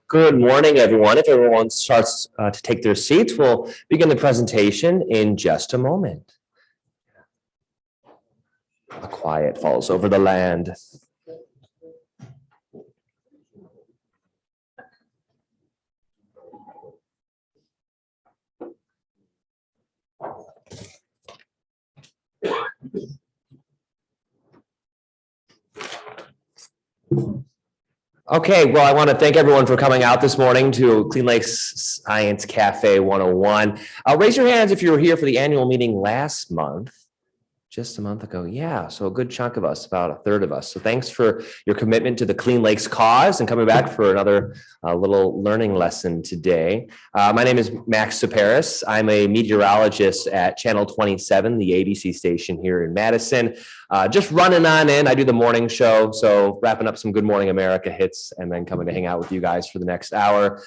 Good morning, everyone. If everyone starts to take their seats, we'll begin the presentation in just a moment. A quiet falls over the land. Okay, well, I want to thank everyone for coming out this morning to Clean Lakes Science Cafe 101. Raise your hands if you were here for the annual meeting last month. Just a month ago. Yeah, so a good chunk of us, about a third of us. So thanks for your commitment to the Clean Lakes cause and coming back for another little learning lesson today. My name is Max Saparis. I'm a meteorologist at Channel 27, the ABC station here in Madison. Just running on in. I do the morning show, so wrapping up some Good Morning America hits and then coming to hang out with you guys for the next hour.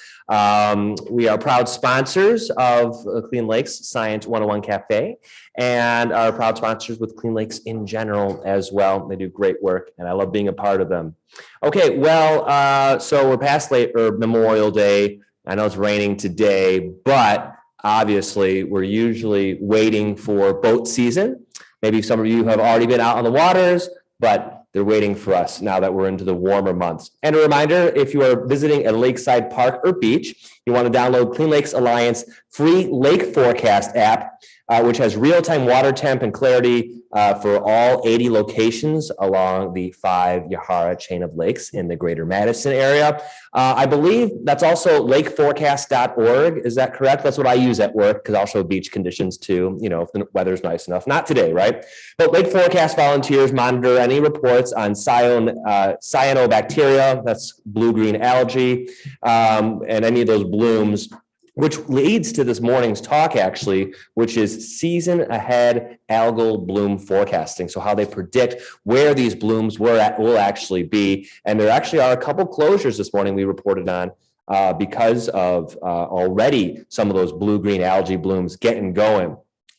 We are proud sponsors of Clean Lakes Science 101 Cafe and are proud sponsors with Clean Lakes in general as well. They do great work and I love being a part of them. Okay, well, so we're past Memorial Day. I know it's raining today, but obviously we're usually waiting for boat season. Maybe some of you have already been out on the waters, but they're waiting for us now that we're into the warmer months. And a reminder, if you are visiting a lakeside park or beach, you want to download Clean Lakes Alliance free LAKEFOREACST app, which has real-time water temp and clarity for all 80 locations along the 5 Yahara chain of lakes in the greater Madison area. I believe that's also lakeforecast.org. Is that correct? That's what I use at work because I'll show beach conditions too, you know, if the weather's nice enough. Not today, right? But Lake Forecast volunteers monitor any reports on cyanobacteria, that's blue-green algae, and any of those blooms, which leads to this morning's talk, actually, which is season ahead algal bloom forecasting. So how they predict where these blooms will actually be. And there actually are a couple closures this morning we reported on because of already some of those blue-green algae blooms getting going.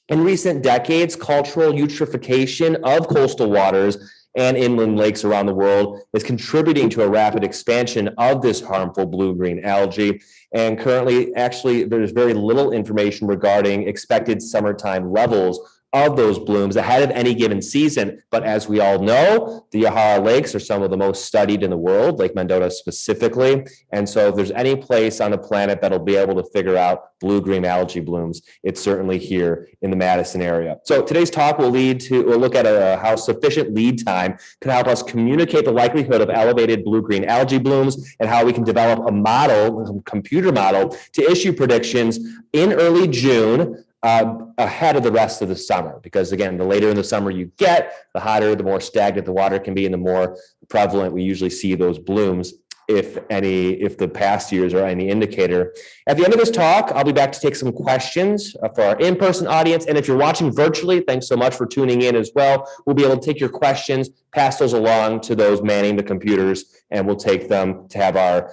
In recent decades, cultural eutrophication of coastal waters and inland lakes around the world is contributing to a rapid expansion of this harmful blue-green algae. And currently, actually, there's very little information regarding expected summertime levels of those blooms ahead of any given season. But as we all know, the Yahara lakes are some of the most studied in the world, Lake Mendota specifically. And so if there's any place on the planet that'll be able to figure out blue-green algae blooms, it's certainly here in the Madison area. So today's talk will look at how sufficient lead time can help us communicate the likelihood of elevated blue-green algae blooms and how we can develop a model, a computer model, to issue predictions in early June ahead of the rest of the summer, because again, the later in the summer you get, the hotter, the more stagnant the water can be, and the more prevalent we usually see those blooms, if the past years are any indicator. At the end of this talk, I'll be back to take some questions for our in-person audience, and if you're watching virtually, thanks so much for tuning in as well. We'll be able to take your questions, pass those along to those manning the computers, and we'll take them to have our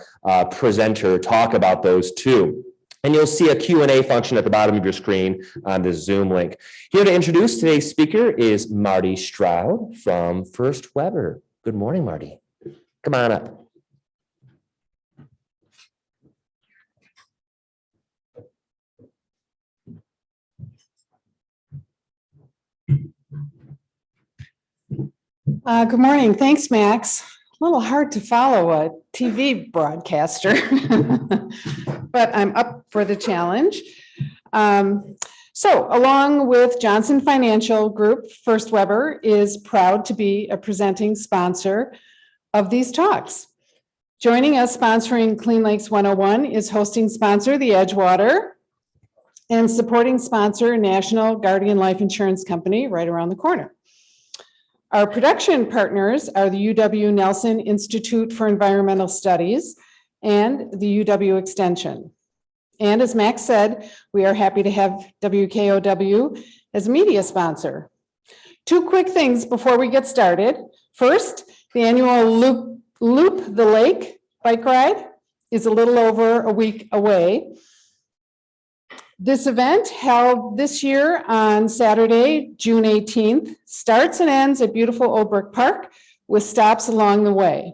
presenter talk about those too. And you'll see a Q&A function at the bottom of your screen on this Zoom link. Here to introduce today's speaker is Marty Stroud from First Weber. Good morning, Marty. Come on up. Good morning. Thanks, Max. A little hard to follow a TV broadcaster, but I'm up for the challenge. So along with Johnson Financial Group, First Weber is proud to be a presenting sponsor of these talks. Joining us sponsoring Clean Lakes 101 is hosting sponsor, the Edgewater, and supporting sponsor, National Guardian Life Insurance Company, right around the corner. Our production partners are the UW-Nelson Institute for Environmental Studies and the UW Extension. And as Max said, we are happy to have WKOW as a media sponsor. Two quick things before we get started. First, the annual Loop the Lake bike ride is a little over a week away. This event, held this year on Saturday, June 18th, starts and ends at beautiful Old Brook Park with stops along the way.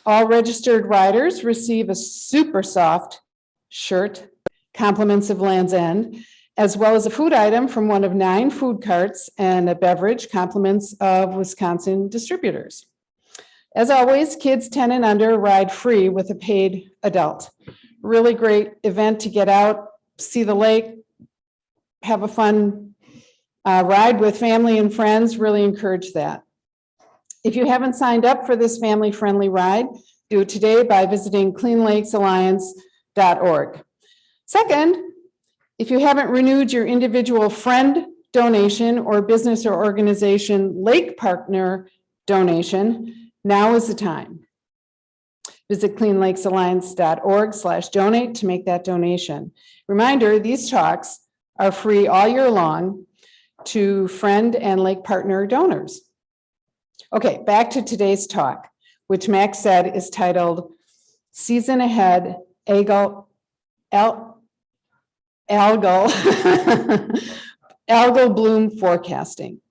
All registered riders receive a super soft shirt, compliments of Land's End, as well as a food item from one of 9 food carts and a beverage, compliments of Wisconsin distributors. As always, kids 10 and under ride free with a paid adult. Really great event to get out, see the lake, have a fun ride with family and friends. Really encourage that. If you haven't signed up for this family-friendly ride, do it today by visiting cleanlakesalliance.org. Second, if you haven't renewed your individual friend donation or business or organization lake partner donation, now is the time. Visit cleanlakesalliance.org/donate to make that donation. Reminder, these talks are free all year long to friend and lake partner donors. Okay, back to today's talk, which Max said is titled Season Ahead Algal Bloom Forecasting.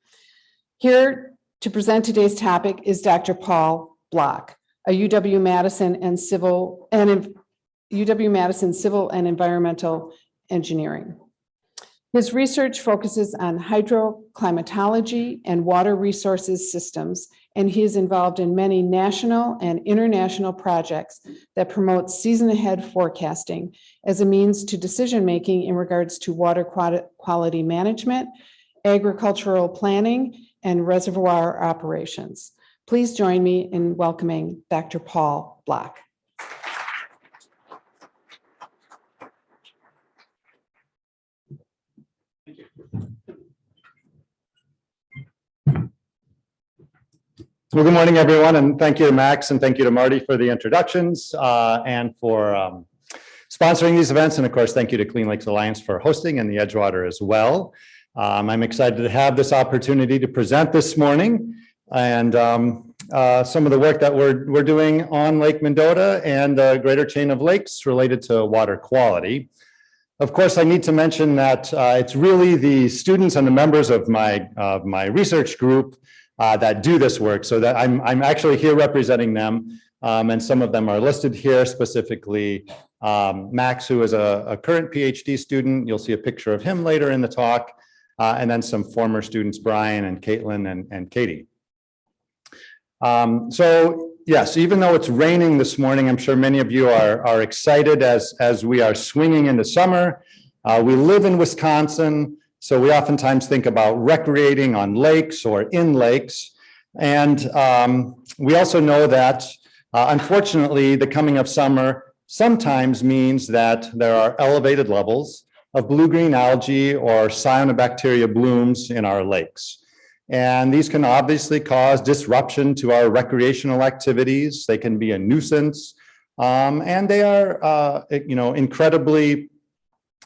Here to present today's topic is Dr. Paul Block, a UW-Madison Civil and Environmental Engineering. His research focuses on hydroclimatology and water resources systems, and he is involved in many national and international projects that promote season-ahead forecasting as a means to decision-making in regards to water quality management, agricultural planning, and reservoir operations. Please join me in welcoming Dr. Paul Block. Well, good morning, everyone, and thank you to Max and thank you to Marty for the introductions and for sponsoring these events. And of course, thank you to Clean Lakes Alliance for hosting and the Edgewater as well. I'm excited to have this opportunity to present this morning and some of the work that we're doing on Lake Mendota and the greater chain of lakes related to water quality. Of course, I need to mention that it's really the students and the members of my research group that do this work, so that I'm actually here representing them, and some of them are listed here, specifically Max, who is a current PhD student. You'll see a picture of him later in the talk, and then some former students, Brian and Caitlin and Katie. So yes, even though it's raining this morning, I'm sure many of you are excited as we are swinging into summer. We live in Wisconsin, so we oftentimes think about recreating on lakes or in lakes. And we also know that, unfortunately, the coming of summer sometimes means that there are elevated levels of blue-green algae or cyanobacteria blooms in our lakes. And these can obviously cause disruption to our recreational activities. They can be a nuisance, and they are, incredibly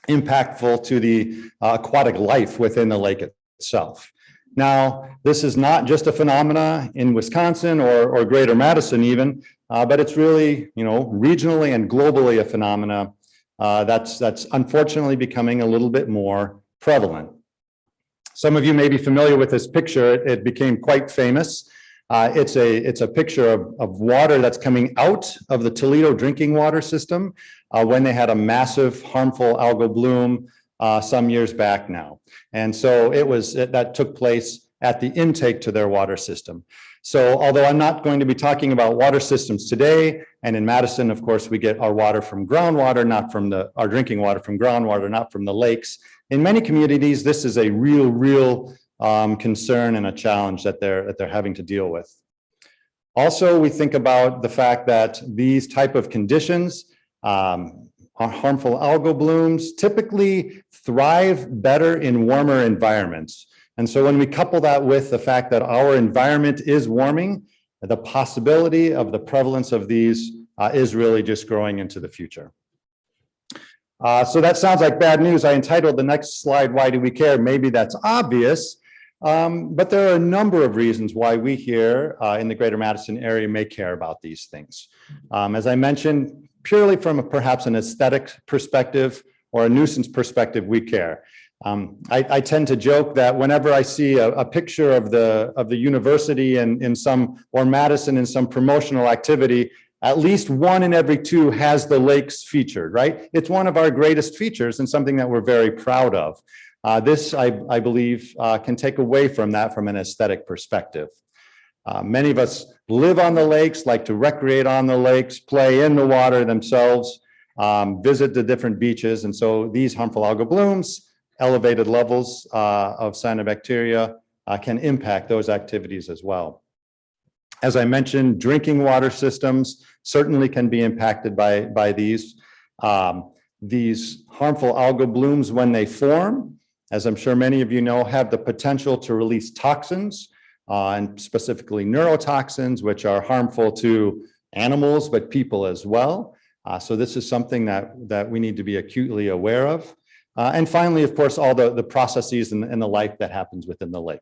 impactful to the aquatic life within the lake itself. Now, this is not just a phenomena in Wisconsin or greater Madison even, but it's really, regionally and globally a phenomena that's unfortunately becoming a little bit more prevalent. Some of you may be familiar with this picture. It became quite famous. It's a picture of water that's coming out of the Toledo drinking water system when they had a massive harmful algal bloom some years back now. And so that took place at the intake to their water system. So although I'm not going to be talking about water systems today, and in Madison, of course, we get our water from groundwater, our drinking water from groundwater, not from the lakes. In many communities, this is a real concern and a challenge that they're having to deal with. Also, we think about the fact that these type of conditions, harmful algal blooms, typically thrive better in warmer environments. And so when we couple that with the fact that our environment is warming, the possibility of the prevalence of these is really just growing into the future. So that sounds like bad news. I entitled the next slide, "Why Do We Care?" Maybe that's obvious, but there are a number of reasons why we here in the greater Madison area may care about these things. As I mentioned, purely from perhaps an aesthetic perspective or a nuisance perspective, we care. I tend to joke that whenever I see a picture of the university in some, or Madison in some promotional activity, at least one in every two has the lakes featured, right? It's one of our greatest features and something that we're very proud of. This, I believe, can take away from that from an aesthetic perspective. Many of us live on the lakes, like to recreate on the lakes, play in the water themselves, visit the different beaches. And so these harmful algal blooms, elevated levels of cyanobacteria can impact those activities as well. As I mentioned, drinking water systems certainly can be impacted by these. These harmful algal blooms, when they form, as I'm sure many of you know, have the potential to release toxins, and specifically neurotoxins, which are harmful to animals, but people as well. So this is something that we need to be acutely aware of. And finally, of course, all the processes and the life that happens within the lake.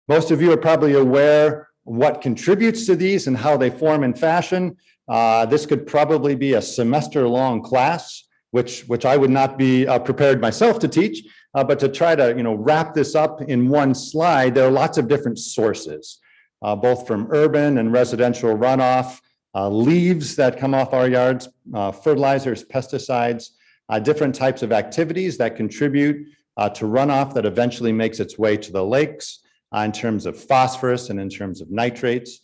Most of you are probably aware what contributes to these and how they form and fashion. This could probably be a semester-long class, which I would not be prepared myself to teach, but to try to wrap this up in one slide, there are lots of different sources, both from urban and residential runoff, leaves that come off our yards, fertilizers, pesticides, different types of activities that contribute to runoff that eventually makes its way to the lakes in terms of phosphorus and in terms of nitrates.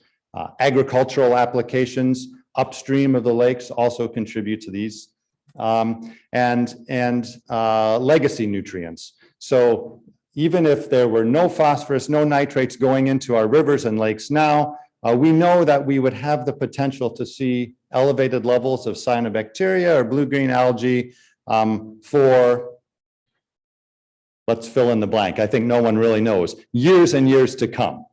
Agricultural applications upstream of the lakes also contribute to these. And legacy nutrients. So even if there were no phosphorus, no nitrates going into our rivers and lakes now, we know that we would have the potential to see elevated levels of cyanobacteria or blue-green algae for, let's fill in the blank. I think no one really knows, years and years to come,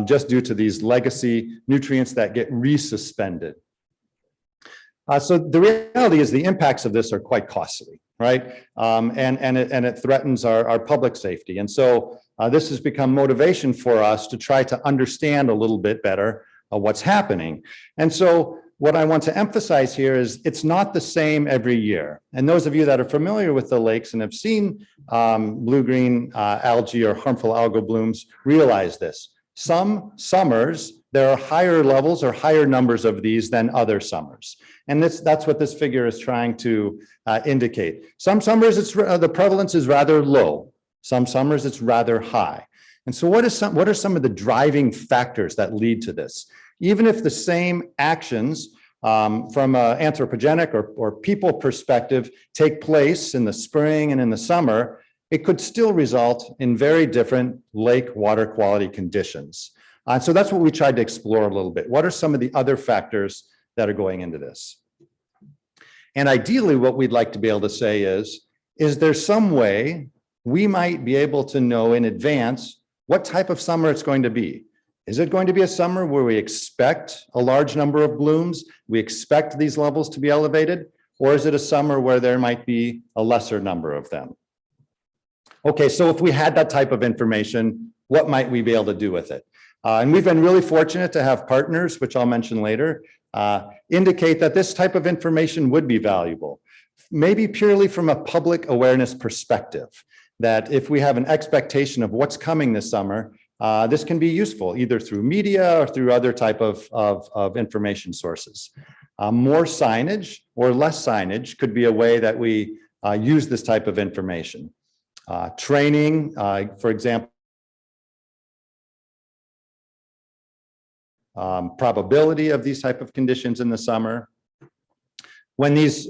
just due to these legacy nutrients that get resuspended. So the reality is the impacts of this are quite costly, right? And it threatens our public safety. And so this has become motivation for us to try to understand a little bit better what's happening. And so what I want to emphasize here is it's not the same every year. And those of you that are familiar with the lakes and have seen blue-green algae or harmful algal blooms realize this. Some summers, there are higher levels or higher numbers of these than other summers. And that's what this figure is trying to indicate. Some summers, the prevalence is rather low. Some summers, it's rather high. And so what are some of the driving factors that lead to this? Even if the same actions from an anthropogenic or people perspective take place in the spring and in the summer, it could still result in very different lake water quality conditions. So that's what we tried to explore a little bit. What are some of the other factors that are going into this? And ideally, what we'd like to be able to say is there some way we might be able to know in advance what type of summer it's going to be? Is it going to be a summer where we expect a large number of blooms, we expect these levels to be elevated, or is it a summer where there might be a lesser number of them? Okay, so if we had that type of information, what might we be able to do with it? And we've been really fortunate to have partners, which I'll mention later, indicate that this type of information would be valuable, maybe purely from a public awareness perspective, that if we have an expectation of what's coming this summer, this can be useful either through media or through other type of information sources. More signage or less signage could be a way that we use this type of information. Training, for example, probability of these type of conditions in the summer. When these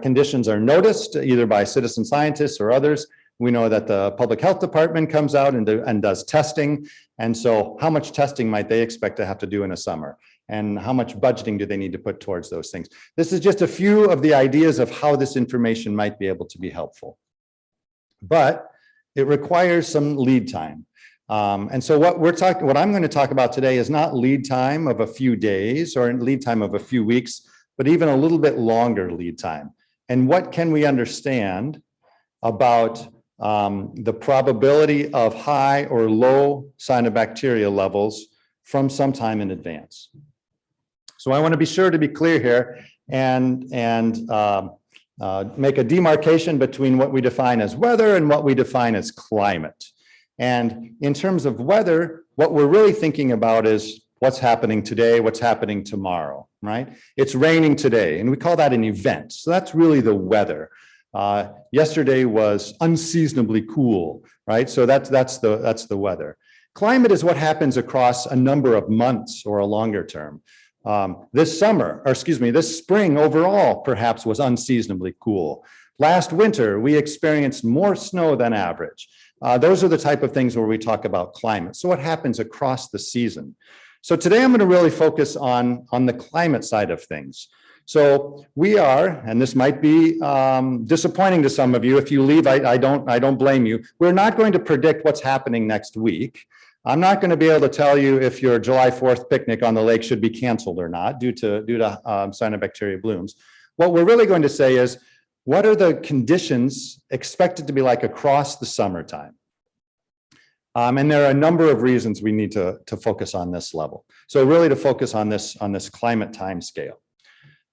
conditions are noticed, either by citizen scientists or others, we know that the public health department comes out and does testing. And so how much testing might they expect to have to do in a summer? And how much budgeting do they need to put towards those things? This is just a few of the ideas of how this information might be able to be helpful. But it requires some lead time. And so what I'm going to talk about today is not lead time of a few days or lead time of a few weeks, but even a little bit longer lead time. And what can we understand about the probability of high or low cyanobacteria levels from some time in advance? So I want to be sure to be clear here and make a demarcation between what we define as weather and what we define as climate. And in terms of weather, what we're really thinking about is what's happening today, what's happening tomorrow, right? It's raining today, and we call that an event. So that's really the weather. Yesterday was unseasonably cool, right? So that's the weather. Climate is what happens across a number of months or a longer term. This spring overall perhaps was unseasonably cool. Last winter, we experienced more snow than average. Those are the type of things where we talk about climate. So what happens across the season? So today I'm going to really focus on the climate side of things. So we are, and this might be disappointing to some of you. If you leave, I don't blame you. We're not going to predict what's happening next week. I'm not going to be able to tell you if your July 4th picnic on the lake should be canceled or not due to cyanobacteria blooms. What we're really going to say is, what are the conditions expected to be like across the summertime? And there are a number of reasons we need to focus on this level. So really to focus on this climate time scale.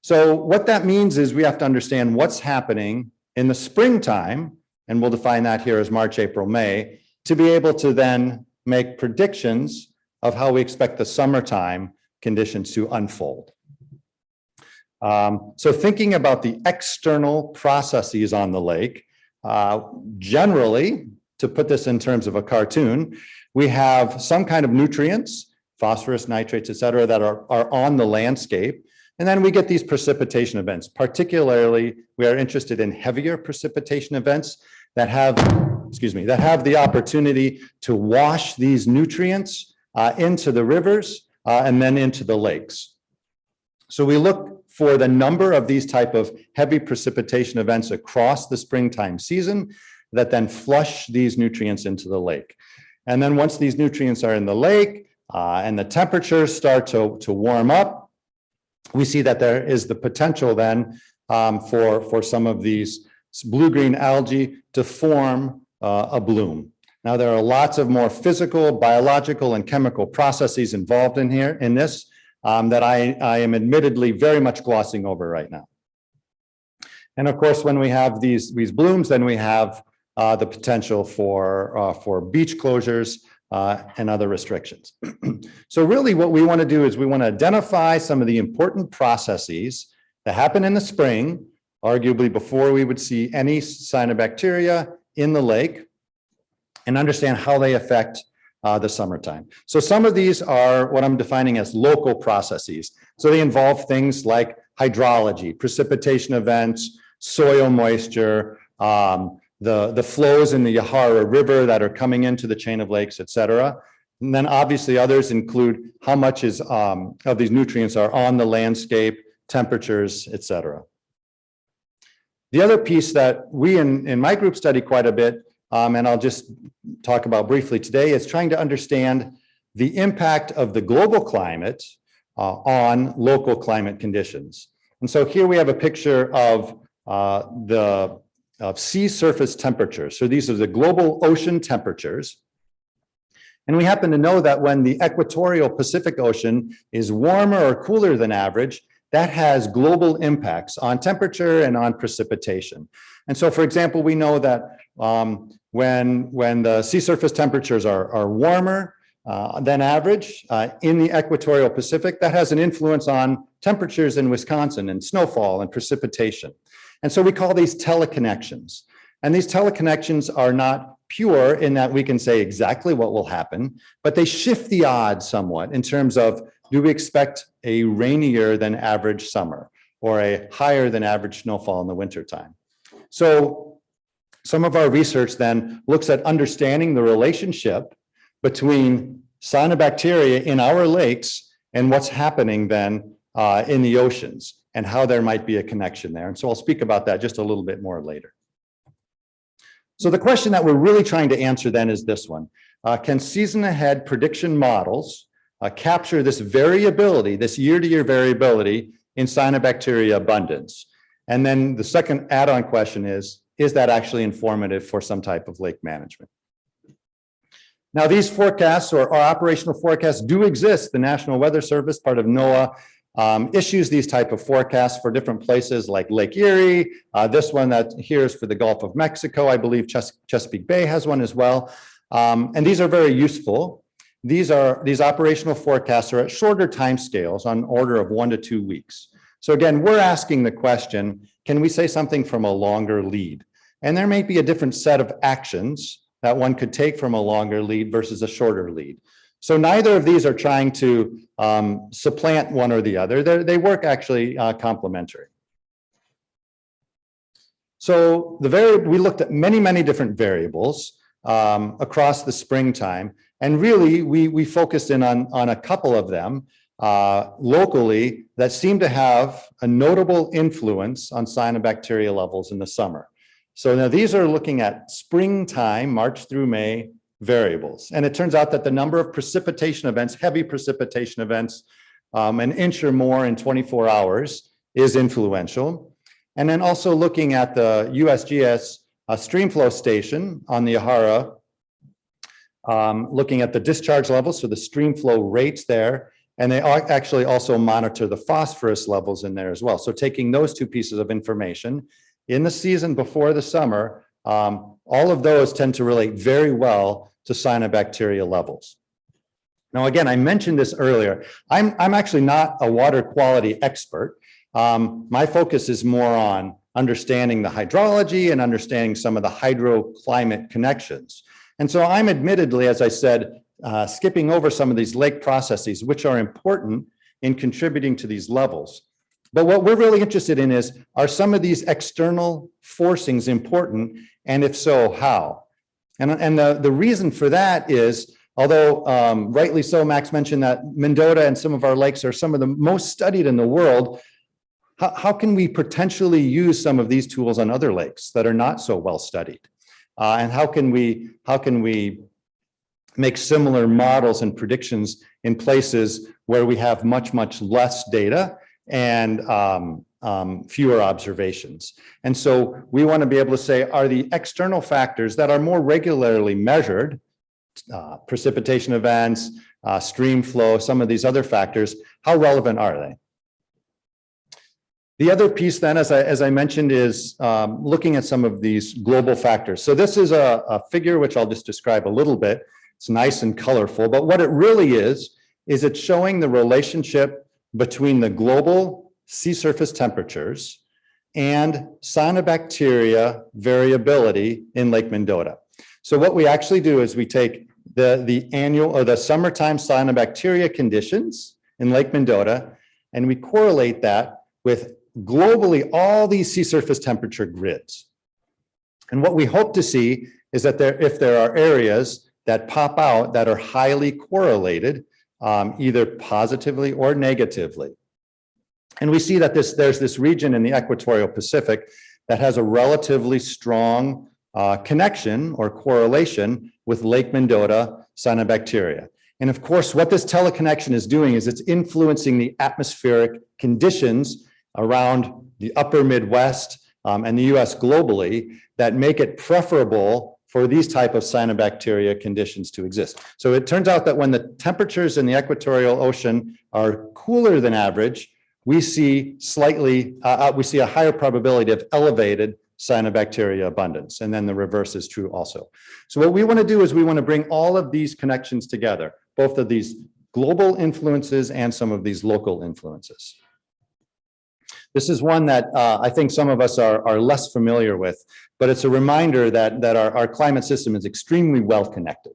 So what that means is we have to understand what's happening in the springtime, and we'll define that here as March, April, May, to be able to then make predictions of how we expect the summertime conditions to unfold. So thinking about the external processes on the lake, generally, to put this in terms of a cartoon, we have some kind of nutrients, phosphorus, nitrates, et cetera, that are on the landscape. And then we get these precipitation events. Particularly, we are interested in heavier precipitation events that have the opportunity to wash these nutrients into the rivers and then into the lakes. So we look for the number of these type of heavy precipitation events across the springtime season that then flush these nutrients into the lake. And then once these nutrients are in the lake and the temperatures start to warm up, we see that there is the potential then for some of these blue-green algae to form a bloom. Now, there are lots of more physical, biological, and chemical processes involved in this that I am admittedly very much glossing over right now. And of course, when we have these blooms, then we have the potential for beach closures and other restrictions. So really what we want to do is we want to identify some of the important processes that happen in the spring, arguably before we would see any cyanobacteria in the lake, and understand how they affect the summertime. So some of these are what I'm defining as local processes. So they involve things like hydrology, precipitation events, soil moisture, the flows in the Yahara River that are coming into the chain of lakes, et cetera. And then obviously others include how much of these nutrients are on the landscape, temperatures, et cetera. The other piece that we in my group study quite a bit, and I'll just talk about briefly today, is trying to understand the impact of the global climate on local climate conditions. And so here we have a picture of sea surface temperatures. So these are the global ocean temperatures. And we happen to know that when the equatorial Pacific Ocean is warmer or cooler than average, that has global impacts on temperature and on precipitation. And so, for example, we know that when the sea surface temperatures are warmer than average in the equatorial Pacific, that has an influence on temperatures in Wisconsin and snowfall and precipitation. And so we call these teleconnections. And these teleconnections are not pure in that we can say exactly what will happen, but they shift the odds somewhat in terms of, do we expect a rainier than average summer or a higher than average snowfall in the wintertime? So some of our research then looks at understanding the relationship between cyanobacteria in our lakes and what's happening then in the oceans, and how there might be a connection there. And so I'll speak about that just a little bit more later. So the question that we're really trying to answer then is this one. Can season ahead prediction models capture this variability, this year-to-year variability in cyanobacteria abundance? And then the second add-on question is that actually informative for some type of lake management? Now, these forecasts or operational forecasts do exist. The National Weather Service, part of NOAA, issues these type of forecasts for different places like Lake Erie. This one that here is for the Gulf of Mexico. I believe Chesapeake Bay has one as well. And these are very useful. These operational forecasts are at shorter timescales on order of 1 to 2 weeks. So again, we're asking the question, can we say something from a longer lead? And there may be a different set of actions that one could take from a longer lead versus a shorter lead. So neither of these are trying to supplant one or the other. They work actually complementary. So we looked at many different variables across the springtime. And really, we focused in on a couple of them locally that seem to have a notable influence on cyanobacteria levels in the summer. So now these are looking at springtime, March through May variables. And it turns out that the number of precipitation events, heavy precipitation events, an inch or more in 24 hours is influential. And then also looking at the USGS streamflow station on the Yahara, looking at the discharge levels, so the streamflow rates there, and they actually also monitor the phosphorus levels in there as well. So taking those two pieces of information in the season before the summer, all of those tend to relate very well to cyanobacteria levels. Now, again, I mentioned this earlier. I'm actually not a water quality expert. My focus is more on understanding the hydrology and understanding some of the hydroclimate connections. And so I'm admittedly, as I said, skipping over some of these lake processes, which are important in contributing to these levels. But what we're really interested in is, are some of these external forcings important? And if so, how? And the reason for that is, although rightly so, Max mentioned that Mendota and some of our lakes are some of the most studied in the world, how can we potentially use some of these tools on other lakes that are not so well studied? And how can we make similar models and predictions in places where we have much less data and fewer observations? And so we want to be able to say, are the external factors that are more regularly measured, precipitation events, stream flow, some of these other factors, how relevant are they? The other piece then, as I mentioned, is looking at some of these global factors. So this is a figure which I'll just describe a little bit. It's nice and colorful, but what it really is it's showing the relationship between the global sea surface temperatures and cyanobacteria variability in Lake Mendota. So what we actually do is we take the annual or the summertime cyanobacteria conditions in Lake Mendota, and we correlate that with globally all these sea surface temperature grids. And what we hope to see is that if there are areas that pop out that are highly correlated, either positively or negatively. And we see that there's this region in the equatorial Pacific that has a relatively strong connection or correlation with Lake Mendota cyanobacteria. And of course, what this teleconnection is doing is it's influencing the atmospheric conditions around the upper Midwest and the US globally that make it preferable for these type of cyanobacteria conditions to exist. So it turns out that when the temperatures in the equatorial ocean are cooler than average, we see a higher probability of elevated cyanobacteria abundance. And then the reverse is true also. So what we want to do is we want to bring all of these connections together, both of these global influences and some of these local influences. This is one that I think some of us are less familiar with, but it's a reminder that our climate system is extremely well connected.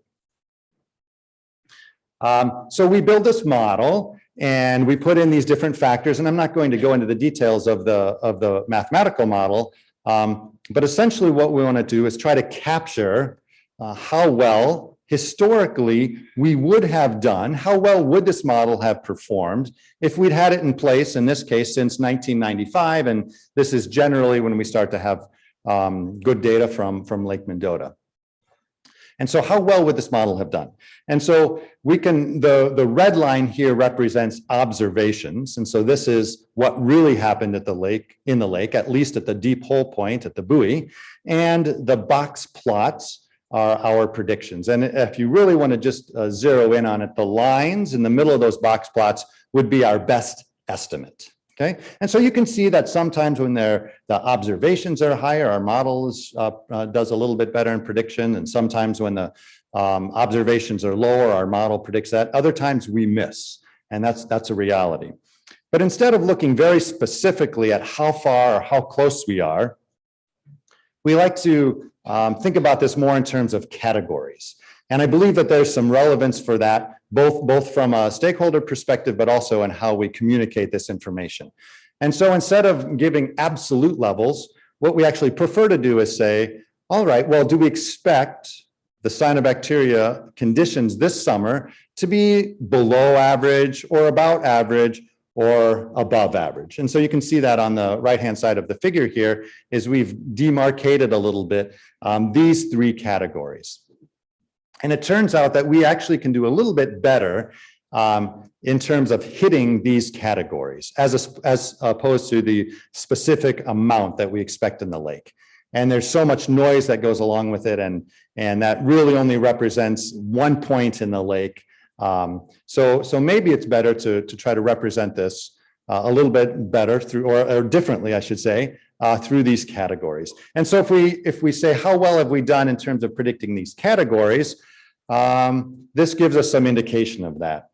So we build this model and we put in these different factors, and I'm not going to go into the details of the mathematical model, but essentially what we want to do is try to capture how well historically we would have done, how well would this model have performed if we'd had it in place, in this case, since 1995, and this is generally when we start to have good data from Lake Mendota. And so how well would this model have done? And so we can, the red line here represents observations. And so this is what really happened at the lake, in the lake, at least at the deep hole point at the buoy. And the box plots are our predictions. And if you really want to just zero in on it, the lines in the middle of those box plots would be our best estimate. Okay, and so you can see that sometimes when the observations are higher, our models does a little bit better in prediction, and sometimes when the observations are lower, our model predicts that. Other times we miss, and that's a reality. But instead of looking very specifically at how far or how close we are, we like to think about this more in terms of categories. And I believe that there's some relevance for that, both from a stakeholder perspective, but also in how we communicate this information. And so instead of giving absolute levels, what we actually prefer to do is say, all right, well, do we expect the cyanobacteria conditions this summer to be below average or about average or above average? And so you can see that on the right-hand side of the figure here is we've demarcated a little bit these three categories. And it turns out that we actually can do a little bit better in terms of hitting these categories as opposed to the specific amount that we expect in the lake. And there's so much noise that goes along with it, and that really only represents 1 point in the lake. So maybe it's better to try to represent this a little bit better through, or differently, I should say, through these categories. And so if we say, how well have we done in terms of predicting these categories, this gives us some indication of that.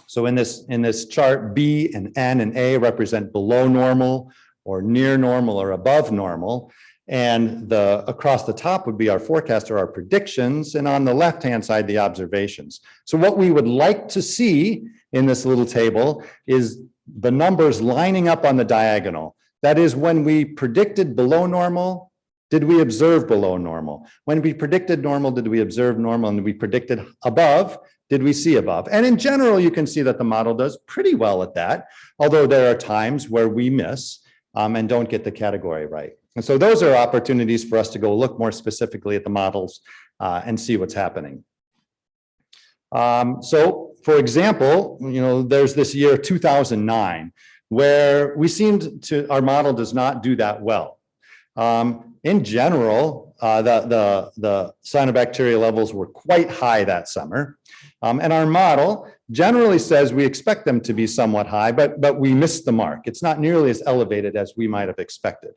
So in this chart, B and N and A represent below normal or near normal or above normal. And across the top would be our forecast or our predictions, and on the left-hand side, the observations. So what we would like to see in this little table is the numbers lining up on the diagonal. That is, when we predicted below normal, did we observe below normal? When we predicted normal, did we observe normal? And we predicted above, did we see above? And in general, you can see that the model does pretty well at that, although there are times where we miss and don't get the category right. And so those are opportunities for us to go look more specifically at the models and see what's happening. So for example, there's this year 2009, where we seemed to, our model does not do that well. In general, the cyanobacteria levels were quite high that summer. And our model generally says we expect them to be somewhat high, but we missed the mark. It's not nearly as elevated as we might have expected.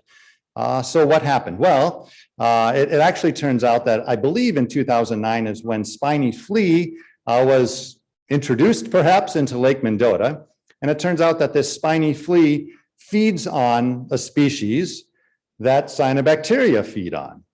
So what happened? Well, it actually turns out that I believe in 2009 is when spiny flea was introduced perhaps into Lake Mendota. And it turns out that this spiny flea feeds on a species that cyanobacteria feed on.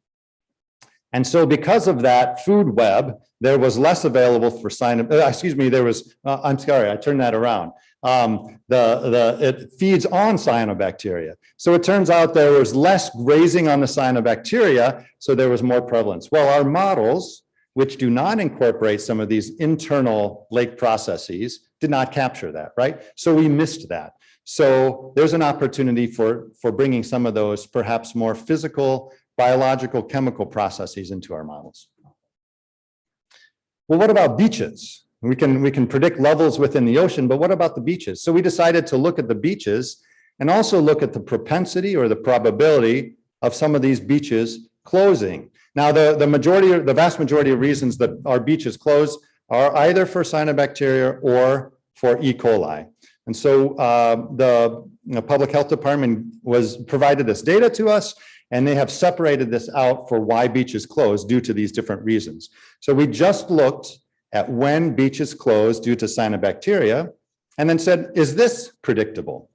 And so because of that food web, there was less available for I'm sorry, I turned that around. It feeds on cyanobacteria. So it turns out there was less grazing on the cyanobacteria, so there was more prevalence. Well, our models, which do not incorporate some of these internal lake processes, did not capture that, right? So we missed that. So there's an opportunity for bringing some of those perhaps more physical, biological, chemical processes into our models. Well, what about beaches? We can predict levels within the ocean, but what about the beaches? So we decided to look at the beaches and also look at the propensity or the probability of some of these beaches closing. Now, the vast majority of reasons that our beaches close are either for cyanobacteria or for E. coli. And so the public health department provided this data to us, and they have separated this out for why beaches close due to these different reasons. So we just looked at when beaches close due to cyanobacteria and then said, is this predictable?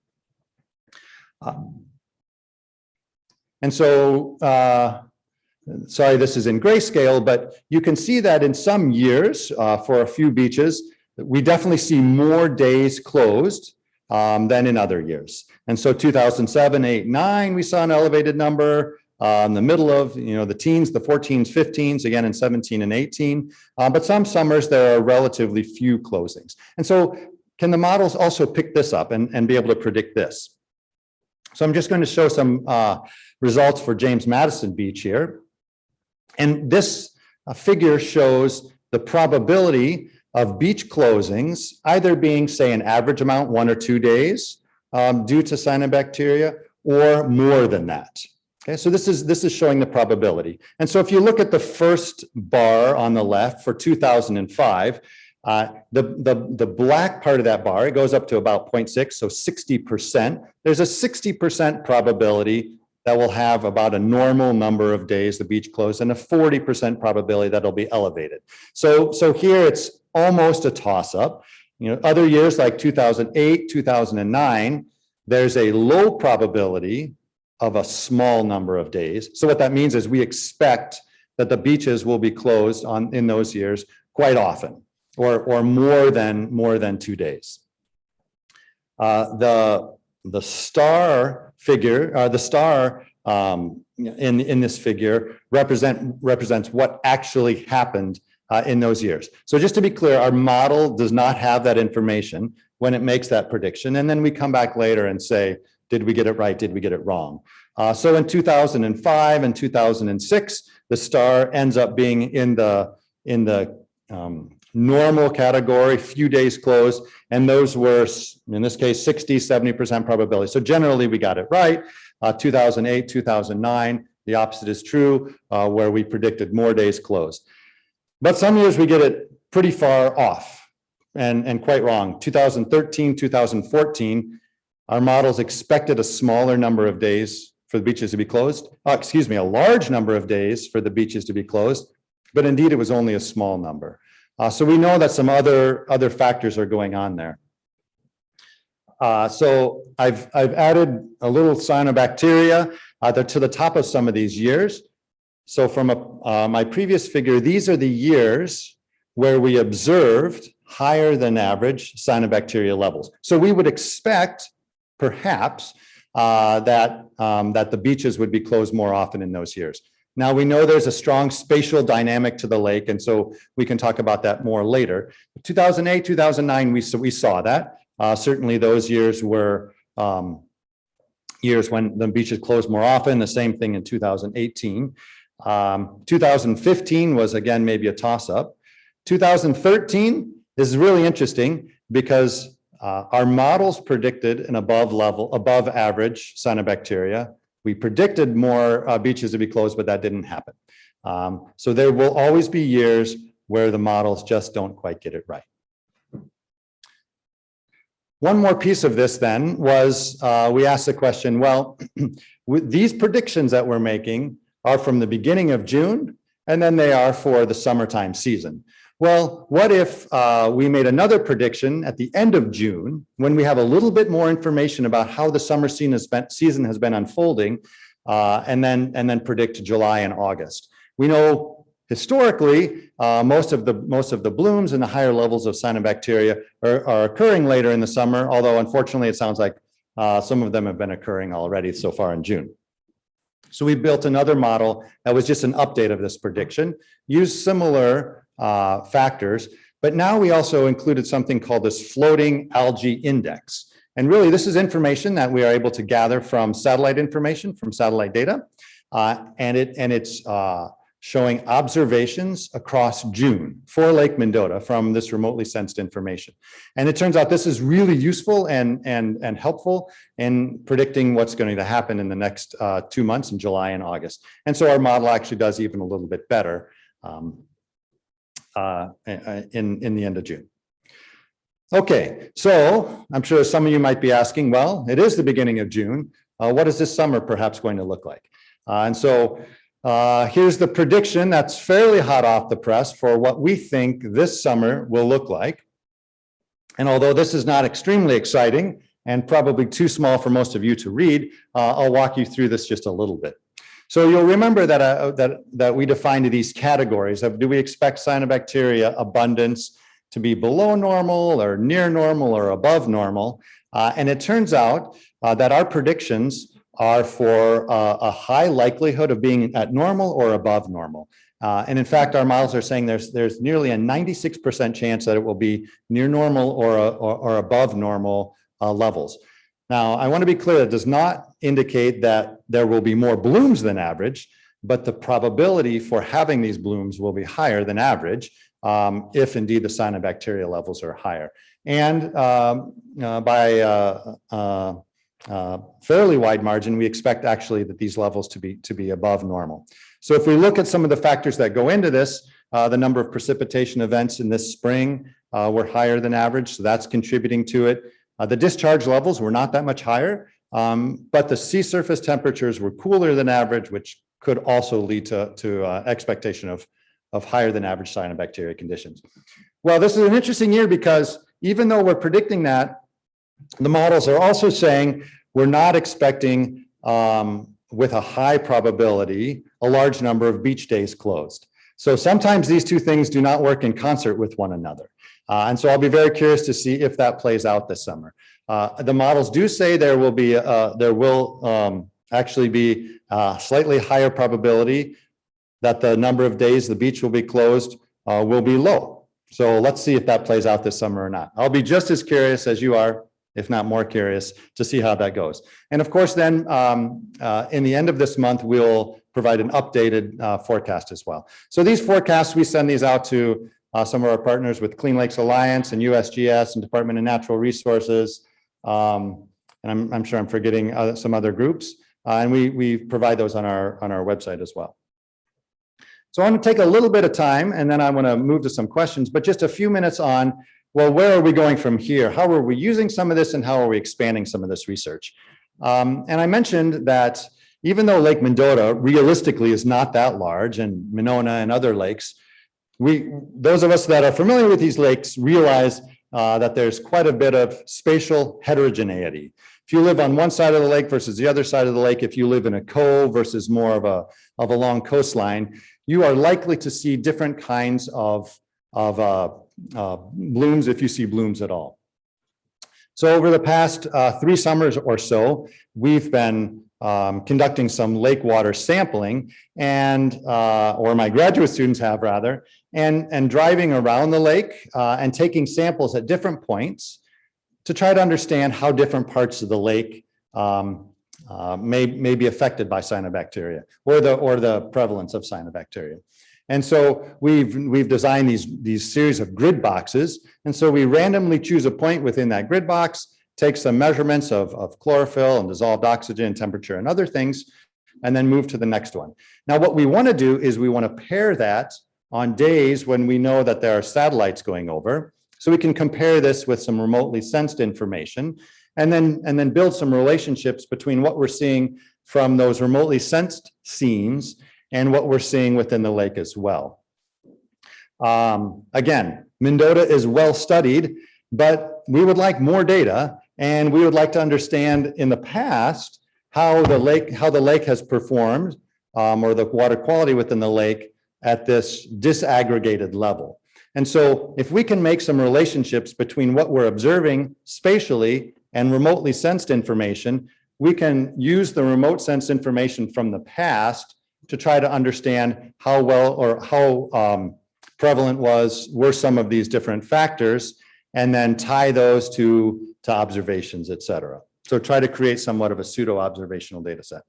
And so, sorry, this is in grayscale, but you can see that in some years for a few beaches, we definitely see more days closed than in other years. And so 2007, 8, 9, we saw an elevated number in the middle of the teens, the 14s, 15s, again in 17 and 18. But some summers there are relatively few closings. And so can the models also pick this up and be able to predict this? So I'm just going to show some results for James-Madison Beach here. And this figure shows the probability of beach closings either being, say, an average amount, 1 or 2 days due to cyanobacteria, or more than that. Okay, so this is showing the probability. And so if you look at the first bar on the left for 2005, The black part of that bar, it goes up to about 0.6, so 60%. There's a 60% probability that will have about a normal number of days the beach closed, and a 40% probability that it'll be elevated. So here it's almost a toss-up. Other years like 2008, 2009, there's a low probability of a small number of days. So what that means is we expect that the beaches will be closed in those years quite often, or more than 2 days. The star figure, the star in this figure represents what actually happened in those years. So just to be clear, our model does not have that information when it makes that prediction. And then we come back later and say, did we get it right? Did we get it wrong? So in 2005 and 2006, the star ends up being in the normal category, few days closed, and those were, in this case, 60, 70% probability. So generally we got it right. 2008, 2009, the opposite is true, where we predicted more days closed. But some years we get it pretty far off and quite wrong. 2013, 2014, our models expected a smaller number of days for the beaches to be closed. A large number of days for the beaches to be closed, but indeed it was only a small number. So we know that some other factors are going on there. So I've added a little cyanobacteria to the top of some of these years. So from my previous figure, these are the years where we observed higher than average cyanobacteria levels. So we would expect, perhaps, that the beaches would be closed more often in those years. Now, we know there's a strong spatial dynamic to the lake, and so we can talk about that more later. 2008, 2009, we saw that. Certainly those years were years when the beaches closed more often, the same thing in 2018. 2015 was, again, maybe a toss-up. 2013 is really interesting because our models predicted an above average cyanobacteria. We predicted more beaches to be closed, but that didn't happen. So there will always be years where the models just don't quite get it right. One more piece of this then was we asked the question, well, these predictions that we're making are from the beginning of June, and then they are for the summertime season. Well, what if we made another prediction at the end of June, when we have a little bit more information about how the summer season has been unfolding, and then predict July and August? We know historically most of the blooms and the higher levels of cyanobacteria are occurring later in the summer, although unfortunately it sounds like some of them have been occurring already so far in June. So we built another model that was just an update of this prediction, used similar factors, but now we also included something called this floating algae index. And really, this is information that we are able to gather from satellite information, from satellite data, and it's showing observations across June for Lake Mendota from this remotely sensed information. And it turns out this is really useful and helpful in predicting what's going to happen in the next 2 months in July and August. And so our model actually does even a little bit better in the end of June. Okay, so I'm sure some of you might be asking, well, it is the beginning of June. What is this summer perhaps going to look like? And so here's the prediction that's fairly hot off the press for what we think this summer will look like. And although this is not extremely exciting and probably too small for most of you to read, I'll walk you through this just a little bit. So you'll remember that we defined these categories of, do we expect cyanobacteria abundance to be below normal or near normal or above normal? And it turns out that our predictions are for a high likelihood of being at normal or above normal. And in fact, our models are saying there's nearly a 96% chance that it will be near normal or above normal levels. Now, I want to be clear, it does not indicate that there will be more blooms than average, but the probability for having these blooms will be higher than average if indeed the cyanobacteria levels are higher. And by fairly wide margin, we expect actually that these levels to be above normal. So if we look at some of the factors that go into this, the number of precipitation events in this spring, were higher than average, so that's contributing to it. The discharge levels were not that much higher, but the sea surface temperatures were cooler than average, which could also lead to expectation of higher than average cyanobacteria conditions. Well, this is an interesting year because even though we're predicting that, the models are also saying we're not expecting, with a high probability, a large number of beach days closed. So sometimes these two things do not work in concert with one another. And so I'll be very curious to see if that plays out this summer. The models do say there will actually be a slightly higher probability that the number of days the beach will be closed will be low. So let's see if that plays out this summer or not. I'll be just as curious as you are, if not more curious, to see how that goes. And of course, then in the end of this month, we'll provide an updated forecast as well. So these forecasts, we send these out to some of our partners with Clean Lakes Alliance and USGS and Department of Natural Resources. And I'm sure I'm forgetting some other groups. And we provide those on our website as well. So I want to take a little bit of time and then I want to move to some questions, but just a few minutes on, well, where are we going from here? How are we using some of this and how are we expanding some of this research? And I mentioned that even though Lake Mendota realistically is not that large, and Monona and other lakes, those of us that are familiar with these lakes realize that there's quite a bit of spatial heterogeneity. If you live on one side of the lake versus the other side of the lake, if you live in a cove versus more of a long coastline, you are likely to see different kinds of blooms, if you see blooms at all. So over the past 3 summers or so, we've been conducting some lake water sampling, and or my graduate students have rather, and driving around the lake and taking samples at different points to try to understand how different parts of the lake may be affected by cyanobacteria or the prevalence of cyanobacteria. And so we've designed these series of grid boxes. And so we randomly choose a point within that grid box, take some measurements of chlorophyll and dissolved oxygen, temperature, and other things, and then move to the next one. Now, what we want to do is we want to pair that on days when we know that there are satellites going over. So we can compare this with some remotely sensed information and then build some relationships between what we're seeing from those remotely sensed scenes and what we're seeing within the lake as well. Again, Mendota is well studied, but we would like more data, and we would like to understand in the past how the lake has performed, or the water quality within the lake at this disaggregated level. And so if we can make some relationships between what we're observing spatially and remotely sensed information, we can use the remote sense information from the past to try to understand how well or how prevalent were some of these different factors, and then tie those to observations, et cetera. So try to create somewhat of a pseudo-observational data set.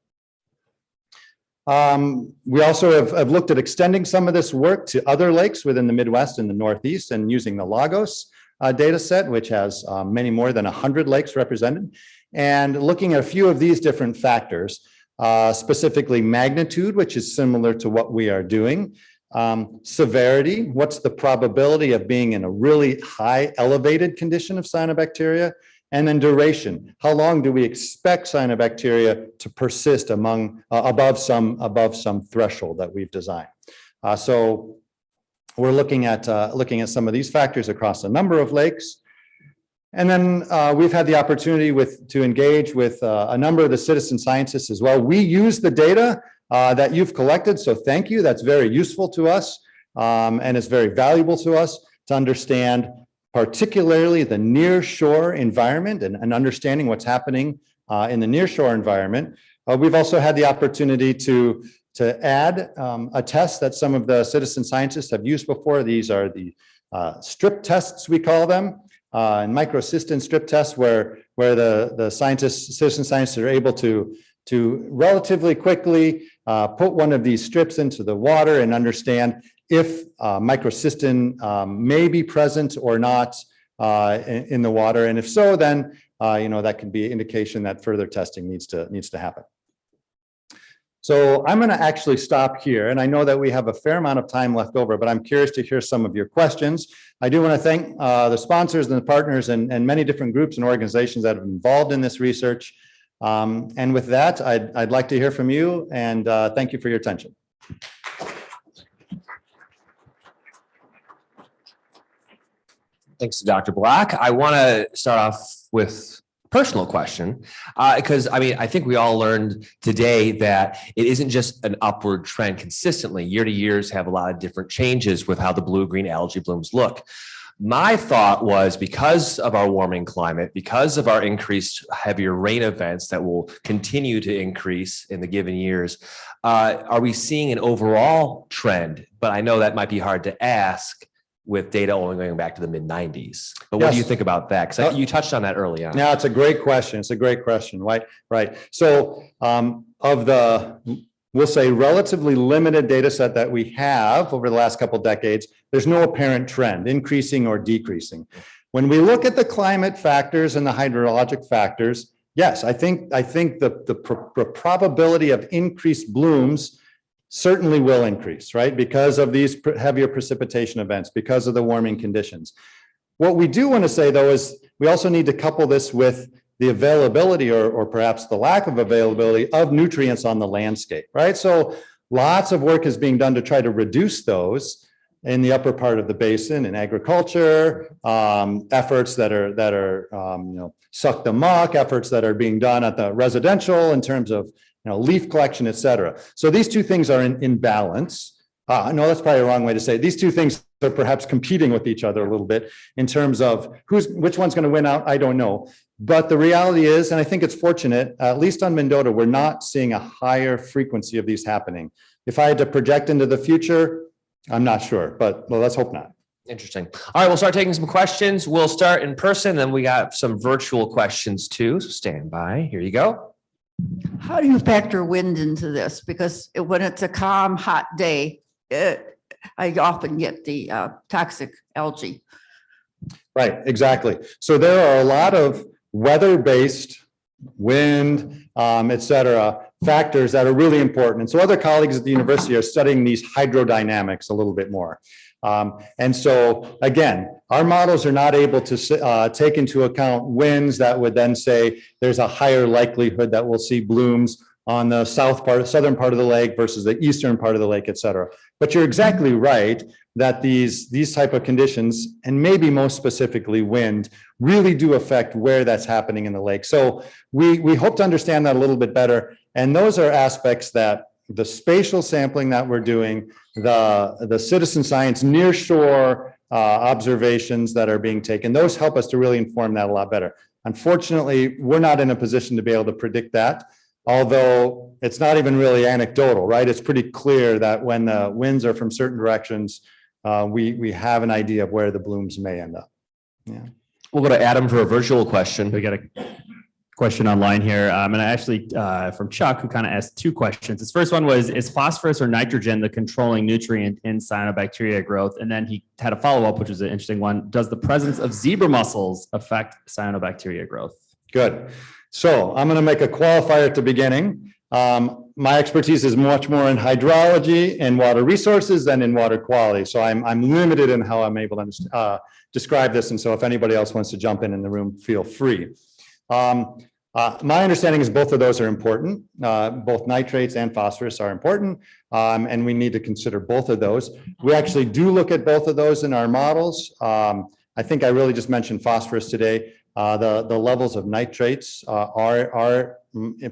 We also have looked at extending some of this work to other lakes within the Midwest and the Northeast, and using the Lagos data set, which has many more than 100 lakes represented, and looking at a few of these different factors, specifically magnitude, which is similar to what we are doing, severity, what's the probability of being in a really high elevated condition of cyanobacteria, and then duration. How long do we expect cyanobacteria to persist above some threshold that we've designed? So we're looking at some of these factors across a number of lakes. And then we've had the opportunity to engage with a number of the citizen scientists as well. We use the data that you've collected, so thank you. That's very useful to us, and it's very valuable to us to understand particularly the nearshore environment and understanding what's happening in the nearshore environment. We've also had the opportunity to add a test that some of the citizen scientists have used before. These are the strip tests, we call them, and microcystin strip tests, where the citizen scientists are able to relatively quickly put one of these strips into the water and understand if microcystin may be present or not in the water, and if so, then that can be an indication that further testing needs to happen. So I'm going to actually stop here. And I know that we have a fair amount of time left over, but I'm curious to hear some of your questions. I do want to thank the sponsors and the partners and many different groups and organizations that are involved in this research. And with that, I'd like to hear from you, and thank you for your attention. Thanks to Dr. Black. I want to start off with a personal question, because I think we all learned today that it isn't just an upward trend consistently. Year to years have a lot of different changes with how the blue-green algae blooms look. My thought was, because of our warming climate, because of our increased heavier rain events that will continue to increase in the given years, are we seeing an overall trend? But I know that might be hard to ask with data only going back to the mid-90s. But what do you think about that? Because you touched on that early on. Yeah, it's a great question. It's a great question, right? Right. So of the, we'll say, relatively limited data set that we have over the last couple of decades, there's no apparent trend, increasing or decreasing. When we look at the climate factors and the hydrologic factors, yes, I think the probability of increased blooms certainly will increase, right? Because of these heavier precipitation events, because of the warming conditions. What we do want to say, though, is we also need to couple this with the availability or perhaps the lack of availability of nutrients on the landscape, right? So lots of work is being done to try to reduce those in the upper part of the basin in agriculture, efforts that are suck the muck, efforts that are being done at the residential in terms of leaf collection, et cetera. So these two things are in balance. No, that's probably a wrong way to say it. These two things are perhaps competing with each other a little bit in terms of which one's going to win out. I don't know. But the reality is, and I think it's fortunate, at least on Mendota, we're not seeing a higher frequency of these happening. If I had to project into the future, I'm not sure, but well, let's hope not. Interesting. All right, we'll start taking some questions. We'll start in person, then we got some virtual questions too. So stand by. Here you go. How do you factor wind into this? Because when it's a calm, hot day, I often get the toxic algae. Right, exactly. So there are a lot of weather-based, wind, et cetera, factors that are really important. And so other colleagues at the university are studying these hydrodynamics a little bit more. And so again, our models are not able to take into account winds that would then say there's a higher likelihood that we'll see blooms on the southern part of the lake versus the eastern part of the lake, et cetera. But you're exactly right that these type of conditions, and maybe most specifically wind, really do affect where that's happening in the lake. So we hope to understand that a little bit better. And those are aspects that the spatial sampling that we're doing, the citizen science nearshore observations that are being taken, those help us to really inform that a lot better. Unfortunately, we're not in a position to be able to predict that, although it's not even really anecdotal, right? It's pretty clear that when the winds are from certain directions, we have an idea of where the blooms may end up. Yeah. We'll go to Adam for a virtual question. We got a question online here. And I actually, from Chuck, who kind of asked two questions. His first one was, is phosphorus or nitrogen the controlling nutrient in cyanobacteria growth? And then he had a follow-up, which was an interesting one. Does the presence of zebra mussels affect cyanobacteria growth? Good. So I'm going to make a qualifier at the beginning. My expertise is much more in hydrology and water resources than in water quality. So I'm limited in how I'm able to describe this. And so if anybody else wants to jump in the room, feel free. My understanding is both of those are important. Both nitrates and phosphorus are important, and we need to consider both of those. We actually do look at both of those in our models. I think I really just mentioned phosphorus today. The levels of nitrates are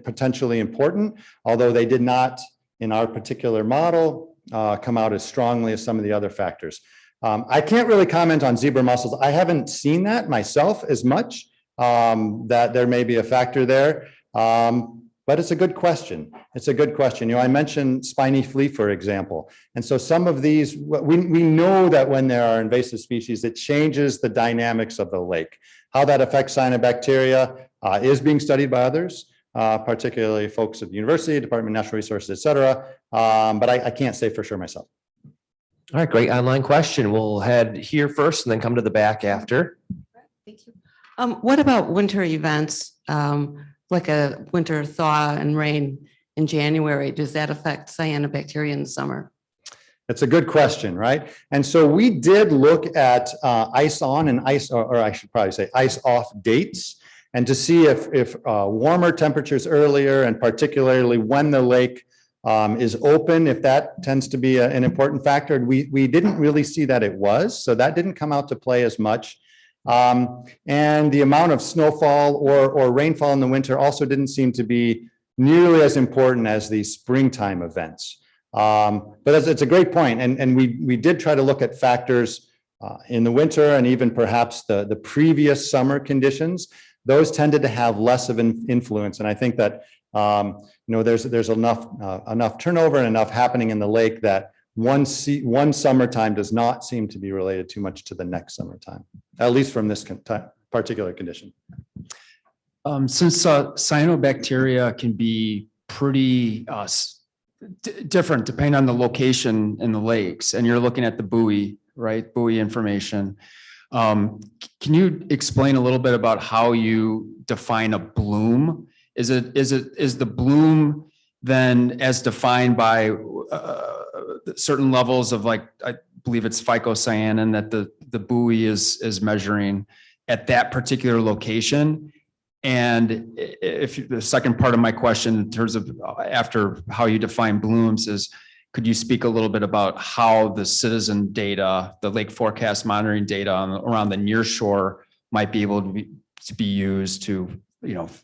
potentially important, although they did not, in our particular model, come out as strongly as some of the other factors. I can't really comment on zebra mussels. I haven't seen that myself as much. That there may be a factor there, but it's a good question. It's a good question. I mentioned spiny flea, for example. And so some of these, we know that when there are invasive species, it changes the dynamics of the lake. How that affects cyanobacteria is being studied by others, particularly folks at the university, Department of Natural Resources, et cetera. But I can't say for sure myself. All right, great online question. We'll head here first and then come to the back after. Thank you. What about winter events, like a winter thaw and rain? in January, does that affect cyanobacteria in the summer? That's a good question, right? And so we did look at ice on and ice, or I should probably say ice off dates, and to see if warmer temperatures earlier, and particularly when the lake is open, if that tends to be an important factor. We didn't really see that it was, so that didn't come out to play as much. And the amount of snowfall or rainfall in the winter also didn't seem to be nearly as important as the springtime events. But it's a great point. And we did try to look at factors in the winter and even perhaps the previous summer conditions. Those tended to have less of an influence. And I think that, there's enough turnover and enough happening in the lake that one summertime does not seem to be related too much to the next summertime, at least from this particular condition. Since cyanobacteria can be pretty different depending on the location in the lakes, and you're looking at the buoy, right? Buoy information. Can you explain a little bit about how you define a bloom? Is the bloom then as defined by certain levels of, like, I believe it's phycocyanin that the buoy is measuring at that particular location? And if the second part of my question in terms of after how you define blooms is, could you speak a little bit about how the citizen data, the lake forecast monitoring data around the near shore might be able to be used to,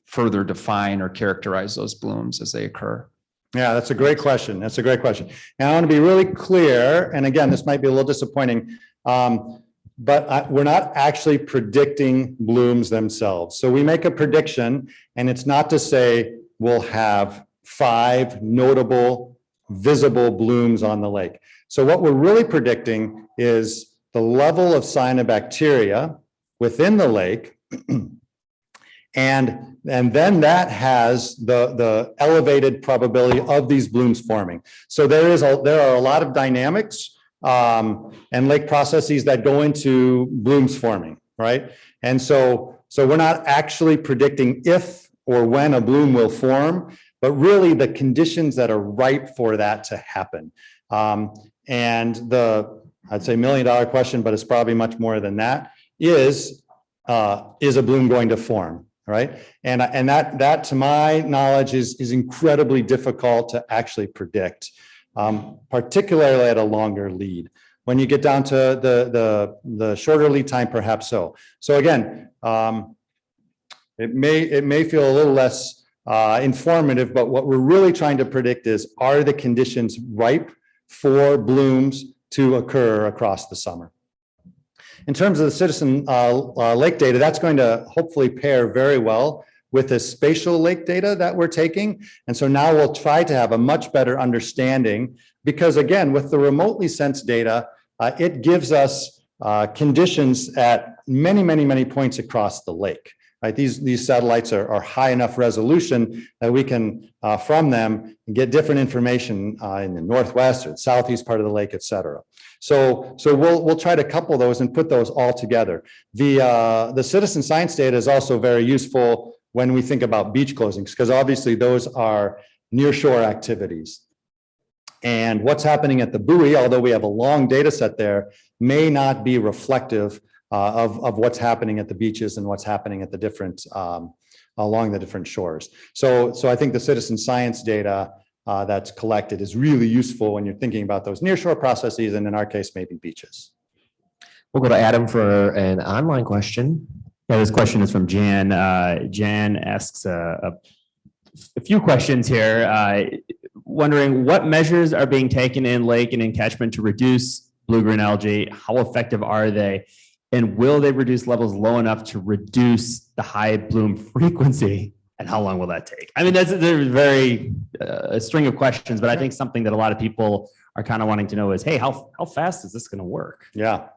further define or characterize those blooms as they occur? Yeah, that's a great question. That's a great question. And I want to be really clear. And again, this might be a little disappointing, but we're not actually predicting blooms themselves. So we make a prediction, and it's not to say we'll have 5 notable visible blooms on the lake. So what we're really predicting is the level of cyanobacteria within the lake. And then that has the elevated probability of these blooms forming. So there are a lot of dynamics and lake processes that go into blooms forming, right? And so we're not actually predicting if or when a bloom will form, but really the conditions that are ripe for that to happen. And I'd say $1 million question, but it's probably much more than that, is a bloom going to form? Right. And that to my knowledge is incredibly difficult to actually predict, particularly at a longer lead. When you get down to the shorter lead time, perhaps so. So again, it may feel a little less informative, but what we're really trying to predict is, are the conditions ripe for blooms to occur across the summer? In terms of the citizen lake data, that's going to hopefully pair very well with the spatial lake data that we're taking. And so now we'll try to have a much better understanding, because again, with the remotely sensed data, it gives us conditions at many points across the lake. Right? These satellites are high enough resolution that we can, from them, get different information in the northwest or the southeast part of the lake, et cetera. So we'll try to couple those and put those all together. The citizen science data is also very useful when we think about beach closings, because obviously those are nearshore activities. And what's happening at the buoy, although we have a long data set there, may not be reflective of what's happening at the beaches and what's happening at the different along the different shores. So I think the citizen science data that's collected is really useful when you're thinking about those nearshore processes, and in our case, maybe beaches. We'll go to Adam for an online question. Yeah, this question is from Jan. Jan asks a few questions here, wondering what measures are being taken in lake and in catchment to reduce blue-green algae? How effective are they? And will they reduce levels low enough to reduce the high bloom frequency? And how long will that take? I mean, that's a very a string of questions, but I think something that a lot of people are kind of wanting to know is, hey, how fast is this going to work? Yeah,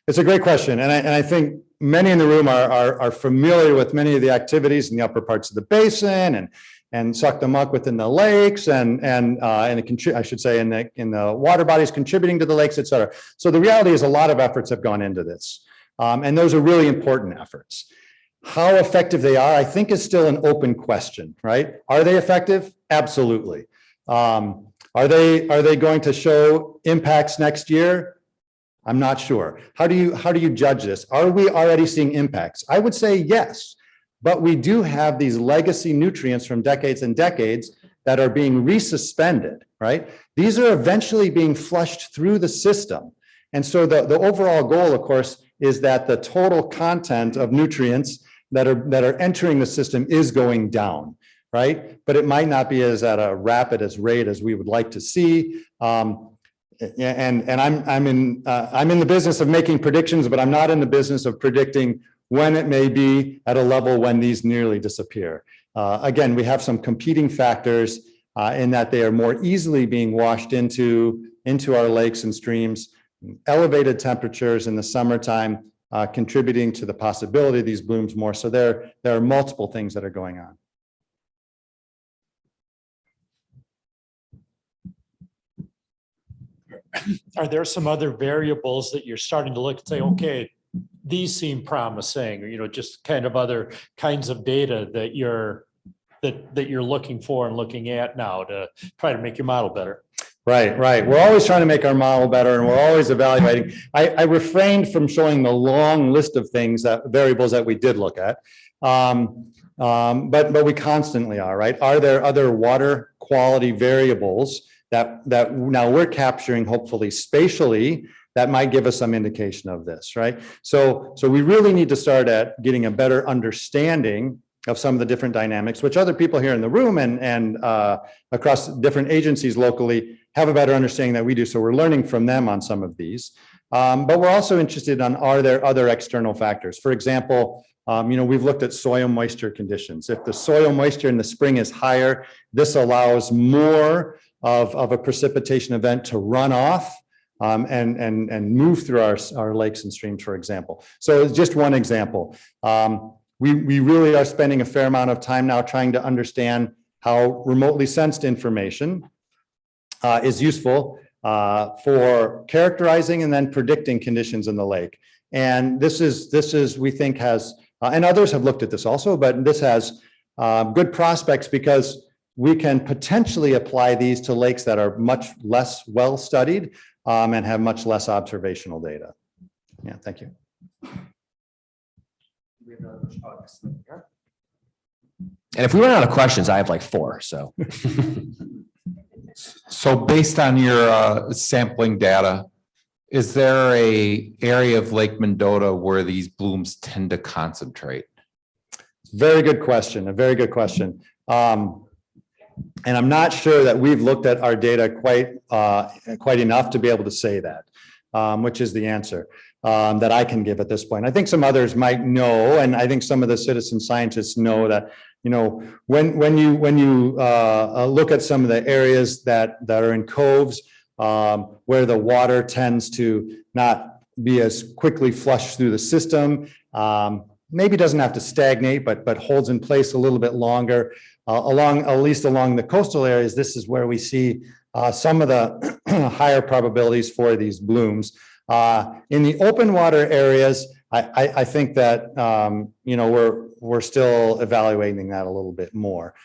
it's a great question, and I think many in the room are familiar with many of the activities in the upper parts of the basin and suck the muck within the lakes and I should say in the water bodies contributing to the lakes, et cetera. So the reality is a lot of efforts have gone into this, and those are really important efforts. How effective they are, I think, is still an open question, right? Are they effective? Absolutely. Are they going to show impacts next year? I'm not sure. How do you judge this? Are we already seeing impacts? I would say yes, but we do have these legacy nutrients from decades and decades that are being resuspended, right? These are eventually being flushed through the system. And so the overall goal, of course, is that the total content of nutrients that are entering the system is going down, right? But it might not be as at a rapid rate as we would like to see. I'm in the business of making predictions, but I'm not in the business of predicting when it may be at a level when these nearly disappear. Again, we have some competing factors in that they are more easily being washed into our lakes and streams. Elevated temperatures in the summertime contributing to the possibility of these blooms more. So there are multiple things that are going on. Are there some other variables that you're starting to look and say, okay, these seem promising, or, just kind of other kinds of data that you're looking for and looking at now to try to make your model better? Right. We're always trying to make our model better, and we're always evaluating. I refrained from showing the long list of variables that we did look at, but we constantly are, right? Are there other water quality variables that now we're capturing, hopefully spatially, that might give us some indication of this, right? So we really need to start at getting a better understanding of some of the different dynamics, which other people here in the room and across different agencies locally have a better understanding than we do. So we're learning from them on some of these. But we're also interested on, are there other external factors? For example, we've looked at soil moisture conditions. If the soil moisture in the spring is higher, this allows more of a precipitation event to run off and move through our lakes and streams, for example. So it's just one example. We really are spending a fair amount of time now trying to understand how remotely sensed information is useful for characterizing and then predicting conditions in the lake. And this is we think has, and others have looked at this also, but this has good prospects because we can potentially apply these to lakes that are much less well studied and have much less observational data. Yeah, thank you. And if we run out of questions, I have like 4, so. So based on your sampling data, is there a area of Lake Mendota where these blooms tend to concentrate? Very good question, a very good question. And I'm not sure that we've looked at our data quite enough to be able to say that, which is the answer that I can give at this point. I think some others might know, and I think some of the citizen scientists know that, when you look at some of the areas that are in coves where the water tends to not be as quickly flushed through the system, maybe doesn't have to stagnate, but holds in place a little bit longer. At least along the coastal areas, this is where we see some of the higher probabilities for these blooms. In the open water areas, I think that we're still evaluating that a little bit more.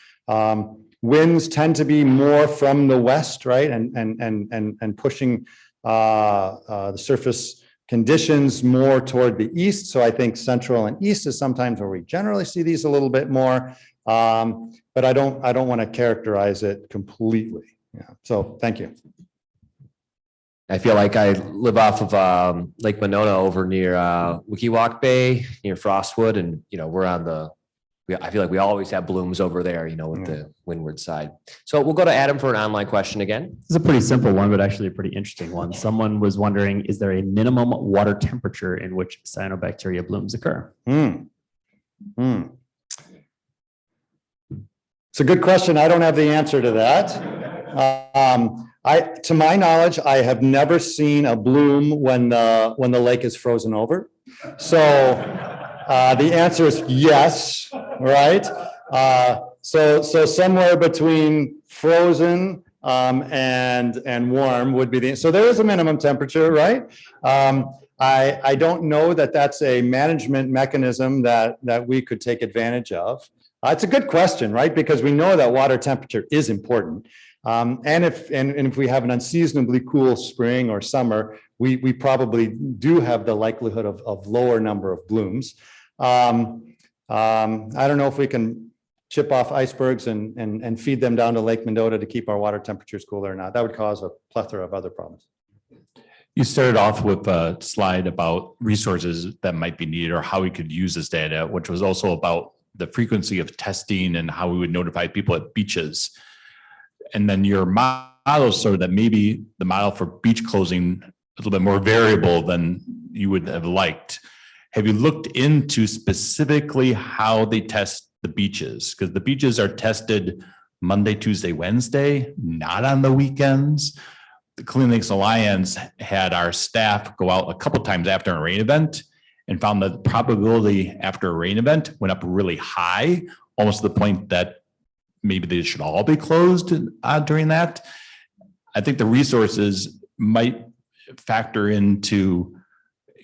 Winds tend to be more from the west, right, and pushing the surface conditions more toward the east. So I think central and east is sometimes where we generally see these a little bit more. But I don't want to characterize it completely. Yeah. So thank you. I feel like I live off of Lake Mendota over near Wikiwalk Bay, near Frostwood, and we're on I feel like we always have blooms over there, with the windward side. So we'll go to Adam for an online question again. This is a pretty simple one, but actually a pretty interesting one. Someone was wondering, is there a minimum water temperature in which cyanobacteria blooms occur? It's a good question. I don't have the answer to that. To my knowledge, I have never seen a bloom when the lake is frozen over. So the answer is yes, right? So somewhere between frozen and warm would be so there is a minimum temperature, right? I don't know that that's a management mechanism that we could take advantage of. It's a good question, right? Because we know that water temperature is important. And if we have an unseasonably cool spring or summer, we probably do have the likelihood of lower number of blooms. I don't know if we can chip off icebergs and feed them down to Lake Mendota to keep our water temperatures cooler or not. That would cause a plethora of other problems. You started off with a slide about resources that might be needed or how we could use this data, which was also about the frequency of testing and how we would notify people at beaches. And then your model showed that maybe the model for beach closing a little bit more variable than you would have liked. Have you looked into specifically how they test the beaches? Because the beaches are tested Monday, Tuesday, Wednesday, not on the weekends. The Clean Lakes Alliance had our staff go out a couple of times after a rain event and found that the probability after a rain event went up really high, almost to the point that maybe they should all be closed during that. I think the resources might factor into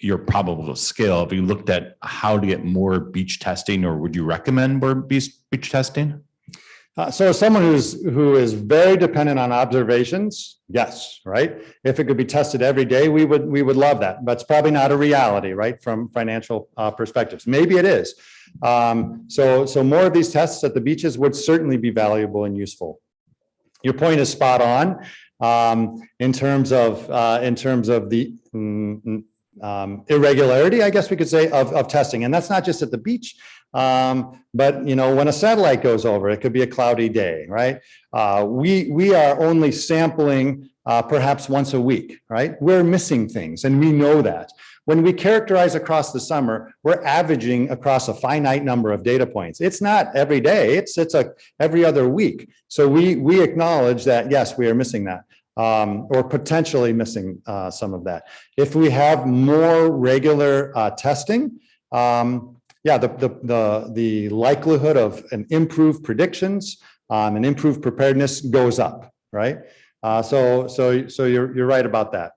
your probable scale. Have you looked at how to get more beach testing, or would you recommend more beach testing? So as someone who is very dependent on observations, yes, right? If it could be tested every day, we would love that. But it's probably not a reality, right? From financial perspectives. Maybe it is. So more of these tests at the beaches would certainly be valuable and useful. Your point is spot on in terms of the irregularity, I guess we could say, of testing. And that's not just at the beach. But when a satellite goes over, it could be a cloudy day, right? We are only sampling perhaps once a week, right? We're missing things, and we know that. When we characterize across the summer, we're averaging across a finite number of data points. It's not every day, it's every other week. So we acknowledge that, yes, we are missing that. Or potentially missing some of that. If we have more regular testing, the likelihood of an improved predictions and improved preparedness goes up, right? So you're right about that.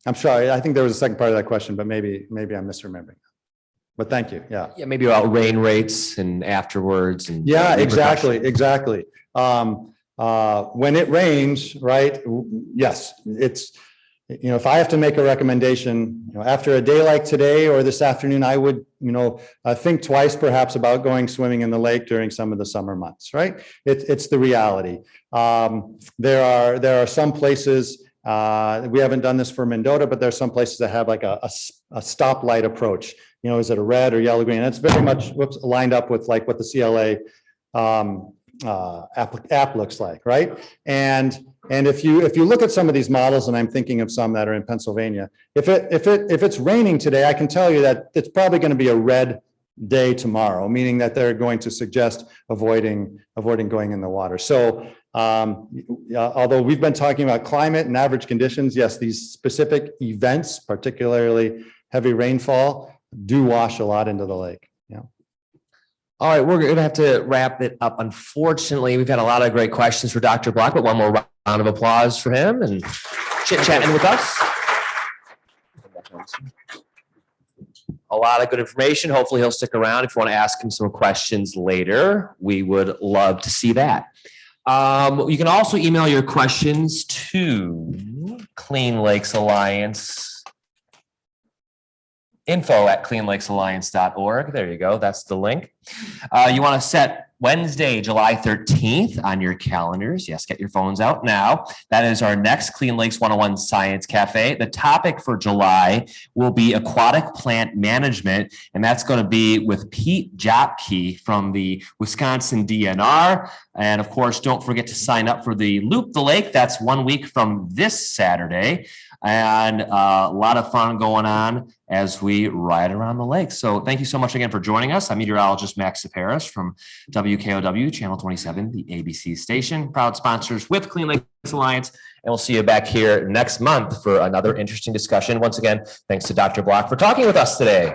I'm sorry, I think there was a second part of that question, but maybe I'm misremembering. But thank you. Yeah. Yeah, maybe about rain rates and afterwards. And yeah, exactly. When it rains, right? Yes, it's, if I have to make a recommendation, after a day like today or this afternoon, I would, think twice perhaps about going swimming in the lake during some of the summer months, right? It's the reality. There are some places, we haven't done this for Mendota, but there are some places that have like a stoplight approach. Is it a red or yellow, green? That's very much lined up with like what the CLA app looks like, right? And if you look at some of these models, and I'm thinking of some that are in Pennsylvania, if it's raining today, I can tell you that it's probably going to be a red day tomorrow, meaning that they're going to suggest avoiding going in the water. So although we've been talking about climate and average conditions, yes, these specific events, particularly heavy rainfall, do wash a lot into the lake. Yeah. All right, we're going to have to wrap it up. Unfortunately, we've had a lot of great questions for Dr. Block, but one more round of applause for him and chit-chatting with us. A lot of good information. Hopefully he'll stick around. If you want to ask him some questions later, we would love to see that. You can also email your questions to Clean Lakes Alliance. info@cleanlakesalliance.org. There you go. That's the link. You want to set Wednesday, July 13th on your calendars. Yes, get your phones out now. That is our next Clean Lakes 101 Science Cafe. The topic for July will be aquatic plant management, and that's going to be with Pete Jopke from the Wisconsin DNR. And of course, don't forget to sign up for the Loop the Lake. That's 1 week from this Saturday. And a lot of fun going on as we ride around the lake. So thank you so much again for joining us. I'm meteorologist Max Saparis from WKOW Channel 27, the ABC station, proud sponsors with Clean Lakes Alliance. And we'll see you back here next month for another interesting discussion. Once again, thanks to Dr. Block for talking with us today.